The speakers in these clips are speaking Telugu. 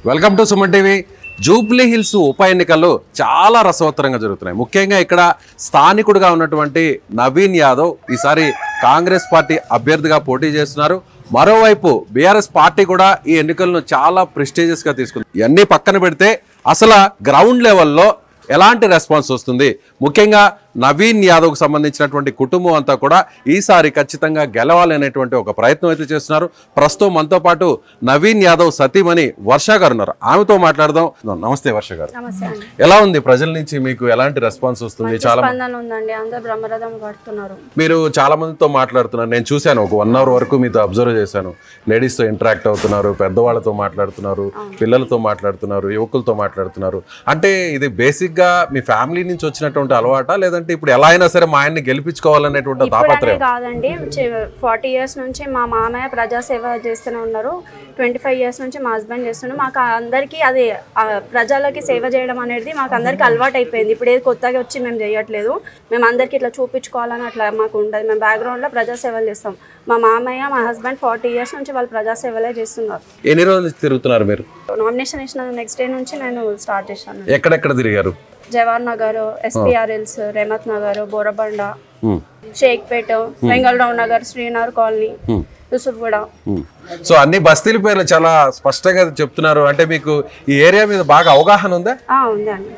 Welcome to Suman TV. Jubilee hills ఉప ఎన్నికలు చాలా రసవత్తరంగా జరుగుతున్నాయి. ముఖ్యంగా ఇక్కడ స్థానికుడిగా ఉన్నటువంటి నవీన్ యాదవ్ ఈసారి కాంగ్రెస్ పార్టీ అభ్యర్థిగా పోటీ చేస్తున్నారు. మరోవైపు బీఆర్ఎస్ పార్టీ కూడా ఈ ఎన్నికలను చాలా ప్రెస్టీజియస్గా తీసుకుంది. ఇవన్నీ పక్కన పెడితే అసలు గ్రౌండ్ లెవెల్లో ఎలాంటి రెస్పాన్స్ వస్తుంది, ముఖ్యంగా నవీన్ యాదవ్కు సంబంధించినటువంటి కుటుంబం అంతా కూడా ఈసారి ఖచ్చితంగా గెలవాలి అనేటువంటి ఒక ప్రయత్నం అయితే చేస్తున్నారు. ప్రస్తుతం మనతో పాటు నవీన్ యాదవ్ సతీమణి వర్ష గారు ఉన్నారు. ఆమెతో మాట్లాడదాం. నమస్తే వర్ష గారు, ఎలా ఉంది? ప్రజల నుంచి మీకు ఎలాంటి రెస్పాన్స్ వస్తుంది? మీరు చాలా మందితో మాట్లాడుతున్నారు, నేను చూశాను. ఒక 1 అవర్ వరకు మీతో అబ్జర్వ్ చేశాను. లేడీస్తో ఇంటరాక్ట్ అవుతున్నారు, పెద్దవాళ్ళతో మాట్లాడుతున్నారు, పిల్లలతో మాట్లాడుతున్నారు, యువకులతో మాట్లాడుతున్నారు. అంటే ఇది బేసిక్గా మీ ఫ్యామిలీ నుంచి వచ్చినటువంటి అలవాట, లేదంటే ఇప్పుడు ఎలా అయినా సరే మా ఆయన్ని గెలిపించుకోవాలనేటువంటి తాపత్రయం? కాదండి, 40 ఇయర్స్ నుంచి మా మామయ్య ప్రజాసేవ చేస్తూనే ఉన్నారు. 25 ఇయర్స్ నుంచి మా హస్బెండ్ చేస్తున్నారు. మాకు అందరికీ అది ప్రజలకి సేవ చేయడం అనేది మాకు అందరికీ అలవాటు అయిపోయింది. ఇప్పుడు ఏది కొత్తగా వచ్చి మేము చేయట్లేదు. మేము అందరికీ ఇట్లా చూపించుకోవాలని అట్లా మాకు ఉండదు. మేము బ్యాక్గ్రౌండ్లో ప్రజాసేవలు చేస్తాం. మా మామయ్య మా హస్బెండ్ 40 ఇయర్స్ నుంచి వాళ్ళు ప్రజాసేవలే చేస్తున్నారు. ఎన్ని రోజులు తిరుగుతున్నారు మీరు? నామినేషన్ ఇచ్చిన నెక్స్ట్ డే నుంచి నేను స్టార్ట్ చేశాను. ఎక్కడెక్కడ తిరిగారు? జవహర్ నగర్, ఎస్పీఆర్ఎల్స్, రేమత్ నగర్, బోరబండ, షేక్పేట, వెంగళరావు నగర్, శ్రీనగర్ కాలనీ, యూసుఫ్గూడ. సో అన్ని బస్తీల పేర్లు చాలా స్పష్టంగా చెప్తున్నారు. అంటే మీకు ఈ ఏరియా మీద బాగా అవగాహన ఉందా? ఉందండి.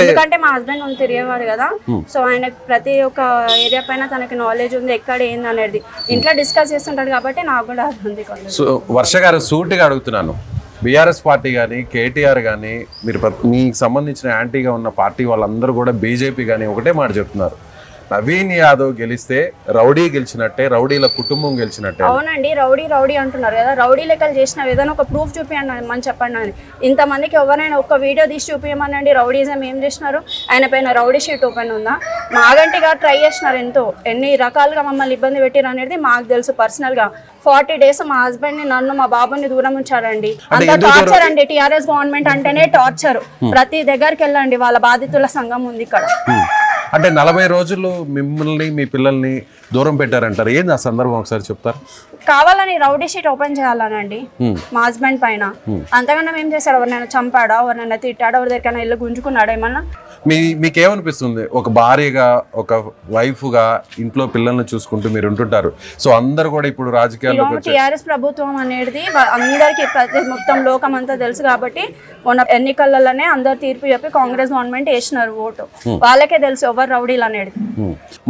ఎందుకంటే మా హస్బెండ్ తిరిగేవాడు కదా, సో ఆయన ప్రతి ఒక్క ఏరియా పైన తనకి నాలెడ్జ్ ఉంది, ఎక్కడ ఏంది అనేది ఇంట్లో డిస్కస్ చేస్తుంటాడు కాబట్టి నాకు కూడా ఉంది. సో వర్ష గారు, సూటిగా అడుగుతున్నాను, బీఆర్ఎస్ పార్టీ కానీ కేటీఆర్ కానీ మీరు మీకు సంబంధించిన యాంటీగా ఉన్న పార్టీ వాళ్ళందరూ కూడా బీజేపీ కానీ ఒకటే మాట చెప్తున్నారు, నవీన్ యాదవ్ గెలిస్తే రౌడీ గెలిచినట్టే, రౌడీల కుటుంబం గెలిచినట్టే. అవునండి, రౌడీ అంటున్నారు కదా. రౌడీ లెక్కలు చేసిన ఏదైనా ఒక ప్రూఫ్ చూపించండి అని చెప్పండి. అని ఇంతమందికి ఎవరైనా ఒక వీడియో తీసి చూపించమనండి. రౌడీజం ఏం చేసినారు? ఆయన పైన రౌడీ షీట్ ఓపెన్ ఉందా? మాగంటిగా ట్రై చేసినారు, ఎన్ని రకాలుగా మమ్మల్ని ఇబ్బంది పెట్టారు అనేది మాకు తెలుసు. పర్సనల్గా 40 డేస్ మా హస్బెండ్ ని, నన్ను, మా బాబుని దూరం ఉంచారండి. అంత టార్చర్ అండి. టీఆర్ఎస్ గవర్నమెంట్ అంటేనే టార్చర్. ప్రతి దగ్గరికి వెళ్ళండి, వాళ్ళ బాధితుల సంఘం ఉంది ఇక్కడ. అంటే 40 రోజులు మిమ్మల్ని మీ పిల్లల్ని దూరం పెట్టారంటారు. ఏంది ఆ సందర్భం ఒకసారి చెప్తారు? కావాలని రౌడీ షీట్ ఓపెన్ చేయాలనండి మా హస్బెండ్ పైన. అంతకన్నా ఏం చేశాడు? ఎవరినైనా చంపాడా, ఎవరినైనా తిట్టాడా, ఎవరి దగ్గరైనా ఇల్లు గుంజుకున్నాడా ఏమన్నా? మీకేమనిపిస్తుంది? ఒక భార్యగా, ఒక వైఫ్గా ఇంట్లో పిల్లల్ని చూసుకుంటూ మీరు ఉంటుంటారు. సో అందరు కూడా ఇప్పుడు రాజకీయాల్లో టీఆర్ఎస్ ప్రభుత్వం అనేది అందరికి మొత్తం లోకం అంతా తెలుసు కాబట్టి మొన్న ఎన్నికలలోనే అందరు తీర్పు చెప్పి కాంగ్రెస్ గవర్నమెంట్ వేసినారు ఓటు. వాళ్ళకే తెలుసు ఎవరు రౌడీలు అనేది.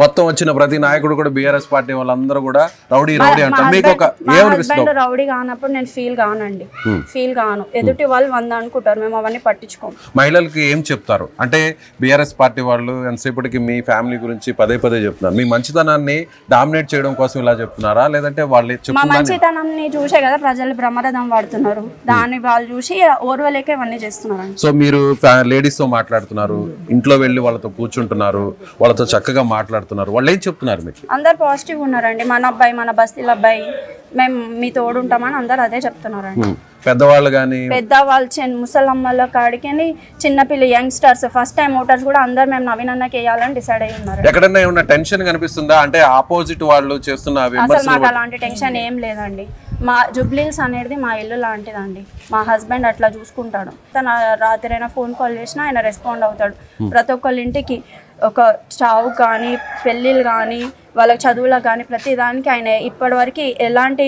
మొత్తం వచ్చిన ప్రతి నాయకుడు కూడా బీఆర్ఎస్ పార్టీ వాళ్ళందరూ కూడా రౌడీ అంటారు. మీకు ఒక హస్బెండ్ రౌడీ కానప్పుడు నేను ఫీల్ కాను. ఎదుటి వాళ్ళు 100 అనుకుంటారు, మేము అవన్నీ పట్టించుకోము. మహిళలకి ఏం చెప్తారు అంటే, బీఆర్ఎస్ పార్టీ వాళ్ళు ఎంతసేపటికి మీ ఫ్యామిలీ గురించి పదే చెప్తున్నారు. మీ మంచితనాన్ని డామినేట్ చేయడం కోసం ఇలా చెప్తున్నారా, లేదంటే వాళ్ళు మా మంచితనాన్ని చూసే కదా ప్రజలు బ్రహ్మరథం వాడుతున్నారు. దాన్ని వాళ్ళు చూసి ఓర్వలేక ఇవన్నీ చేస్తున్నారు. సో మీరు లేడీస్ తో మాట్లాడుతున్నారు, ఇంట్లో వెళ్ళి వాళ్ళతో కూర్చుంటున్నారు, వాళ్ళతో చక్కగా మాట్లాడుతున్నారు, వాళ్ళు ఏం చెప్తున్నారు మీకు? అందరు పాజిటివ్ ఉన్నారండి. మన అబ్బాయి, మన బస్తీల అబ్బాయి, మేము మీ తోడు ఉంటామని అందరు అదే చెప్తున్నారండి. పెద్దవాళ్ళు కానీ, పెద్దవాళ్ళు, ముసలమ్మల కాడికి చిన్నపిల్లలు, యంగ్స్టర్స్, ఫస్ట్ టైం ఓటర్స్ కూడా అందరు మేము నవీన్ అన్నకి వేయాలని డిసైడ్ అయ్యి ఉన్నారు. ఎక్కడన్నా ఏమన్నా టెన్షన్ కనిపిస్తుందా? అంటే ఆపోజిట్ వాళ్ళు చేస్తున్న అసలు మాకు అలాంటి టెన్షన్ ఏం లేదండి. మా జూబ్లీ హిల్స్ అనేది మా ఇల్లు లాంటిదండి. మా హస్బెండ్ అట్లా చూసుకుంటాడు. తన రాత్రైనా ఫోన్ కాల్ చేసినా ఆయన రెస్పాండ్ అవుతాడు. ప్రతి ఒక్కళ్ళ ఇంటికి ఒక చావు కానీ, పెళ్ళిళ్ళు కానీ, వాళ్ళకి చదువులకు కానీ, ప్రతి దానికి ఆయన ఇప్పటివరకు ఎలాంటి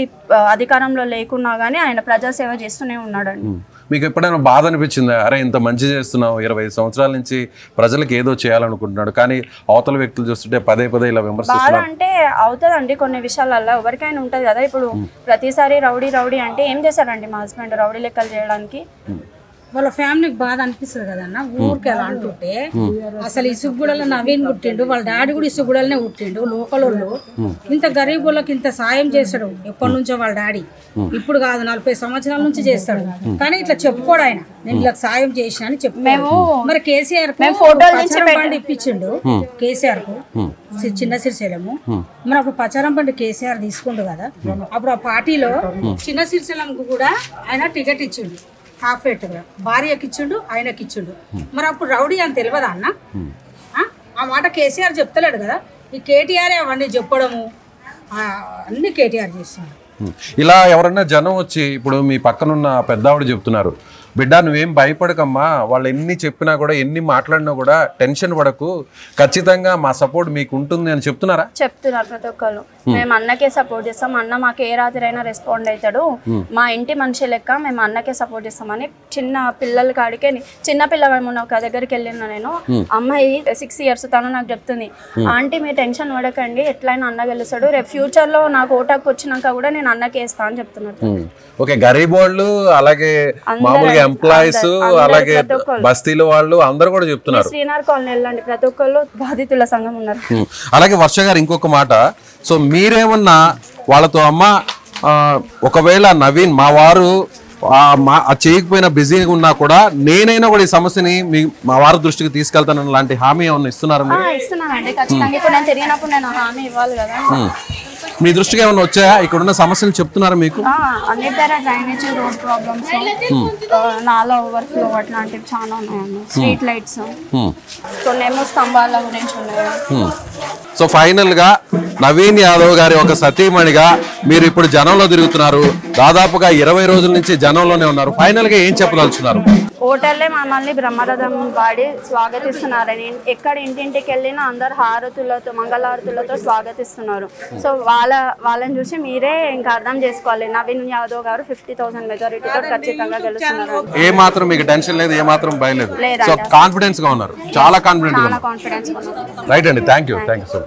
అధికారంలో లేకున్నా కానీ ఆయన ప్రజాసేవ చేస్తూనే ఉన్నాడండి. మీకు ఎప్పుడైనా బాధ అనిపించిందా? అరే ఇంత మంచి చేస్తున్నావు, 20 సంవత్సరాల నుంచి ప్రజలకు ఏదో చేయాలనుకుంటున్నాడు, కానీ అవతల వ్యక్తులు చూస్తుంటే పదే ఇలా విమర్శిస్తున్నారు? బాధ అంటే అవుతుందండి కొన్ని విషయాలలో, ఎవరికైనా ఉంటుంది కదా. ఇప్పుడు ప్రతిసారి రౌడీ అంటే ఏం చేశారండి మా హస్బెండ్ రౌడీ లెక్కలు చేయడానికి? వాళ్ళ ఫ్యామిలీకి బాధ అనిపిస్తుంది కదన్న. ఊరికి ఎలా అంటుంటే అసలు ఇసుగుడలో నవీన్ పుట్టిండు, వాళ్ళ డాడీ కూడా ఇసుగుడలనే పుట్టిండు. లోకల్ వాళ్ళు ఇంత గరీబ్ వాళ్ళకి ఇంత సాయం చేస్తాడు ఎప్పటి నుంచో వాళ్ళ డాడీ. ఇప్పుడు కాదు, 40 సంవత్సరాల నుంచి చేస్తాడు. కానీ ఇట్లా చెప్పుకోడు ఆయన, నేను ఇలా సాయం చేసిన అని చెప్పు. మరి కేసీఆర్ బండి ఇప్పించిండు, కేసీఆర్ కు చిన్న సిరిశైలము. మరి అప్పుడు పచారం బండి కేసీఆర్ తీసుకుండు కదా. అప్పుడు ఆ పార్టీలో చిన్న సిరిశైలంకు కూడా ఆయన టికెట్ ఇచ్చిండు. హాఫ్ రేట్గా భార్యకి ఇచ్చిండు, ఆయనకి ఇచ్చిండు. మరి అప్పుడు రౌడీ అని తెలియదా అన్న? ఆ మాట కేసీఆర్ చెప్తలేడు కదా. ఈ కేటీఆర్ అవన్నీ చెప్పడము అన్ని కేటీఆర్ చేస్తున్నాడు. ఇలా ఎవరన్నా జనం వచ్చి ఇప్పుడు మీ పక్కనున్న పెద్దావిడ చెప్తున్నారు, బిడ్డ నువ్వేం భయపడకమ్మా, వాళ్ళు ఎన్ని చెప్పినా కూడా ఎన్ని మాట్లాడినా కూడా టెన్షన్ పడకు, ఖచ్చితంగా మా సపోర్ట్ మీకు ఉంటుంది అని చెప్తున్నారా? చెప్తున్నారు ప్రతి ఒక్కళ్ళు. మేము అన్నకే సపోర్ట్ చేస్తాం, అన్న మాకు ఏ రాత్రి అయినా రెస్పాండ్ అవుతాడు, మా ఇంటి మనిషి లెక్క మేము అన్నకే సపోర్ట్ చేస్తామని చిన్న పిల్లల కాడికే చిన్న పిల్లలు ఒక దగ్గరికి వెళ్ళిన నేను, అమ్మాయి 6 years తను నాకు చెప్తుంది, ఆంటీ మీరు టెన్షన్ పడకండి ఎట్లయినా అన్న గెలుస్తాడు, రేపు ఫ్యూచర్ లో నాకు ఓటాకు వచ్చినాక కూడా నేను అన్నకే వేస్తా అని చెప్తున్నారు. ఓకే, గరీబ్ వాళ్ళు అలాగే మామూలుగా ఎంప్లాయీస్ అలాగే బస్తీల వాళ్ళు అందరూ కూడా చెప్తున్నారు. శ్రీనగర్ కాలనీ వెళ్ళండి, ప్రతి ఒక్కళ్ళు బాధితుల సంఘం ఉన్నారు. అలాగే వర్ష గారు ఇంకొక మాట, సో మీరేమన్నా వాళ్ళతో అమ్మ ఒకవేళ నవీన్ మా వారు చేయకపోయినా బిజీగా ఉన్నా కూడా నేనైనా కూడా ఈ సమస్యని మా వారి దృష్టికి తీసుకెళ్తానని లాంటి హామీ ఏమన్నా ఇస్తున్నారు? ఇస్తున్నానండి ఖచ్చితంగా. ఇప్పుడు నేను తిరిగినప్పుడు నేను హామీ ఇవ్వాలి కదా. మీ దృష్టికి ఏమైనా వచ్చాయా? ఇక్కడ ఉన్న సమస్యలు చెప్తున్నారా మీకు? అన్ని పేర డ్రైనేజ్, రోడ్ ప్రాబ్లమ్స్, నాలా ఓవర్ఫ్లో అట్లాంటివి చాలా ఉన్నాయండి. స్ట్రీట్ లైట్స్, కొన్నేమో స్తంభాల గురించి ఉన్నాయి. సో ఫైనల్ గా నవీన్ యాదవ్ గారి ఒక సతీమణిగా మీరు ఇప్పుడు జనంలో తిరుగుతున్నారు, దాదాపుగా 20 రోజుల నుంచి జనంలోనే ఉన్నారు. ఫైనల్ గా ఏం చెప్పదలుచున్నారు? ఓటర్లే మమ్మల్ని బ్రహ్మరథం వాడి స్వాగతిస్తున్నారని, ఎక్కడ ఇంటింటికి వెళ్ళినా అందరు హారతులతో మంగళహారతులతో స్వాగతిస్తున్నారు. సో వాళ్ళని చూసి మీరే ఇంకా అర్థం చేసుకోవాలి, నవీన్ యాదవ్ గారు 50,000 మెజారిటీతో ఖచ్చితంగా గెలుస్తున్నారు. ఏ మాత్రం మీకు టెన్షన్ లేదు, ఏ మాత్రం భయం లేదు, సో కాన్ఫిడెన్స్ గా ఉన్నారు, చాలా కాన్ఫిడెంట్ గా ఉన్నారు. కాన్ఫిడెన్స్. రైట్ అండి, థ్యాంక్ యూ సో మచ్.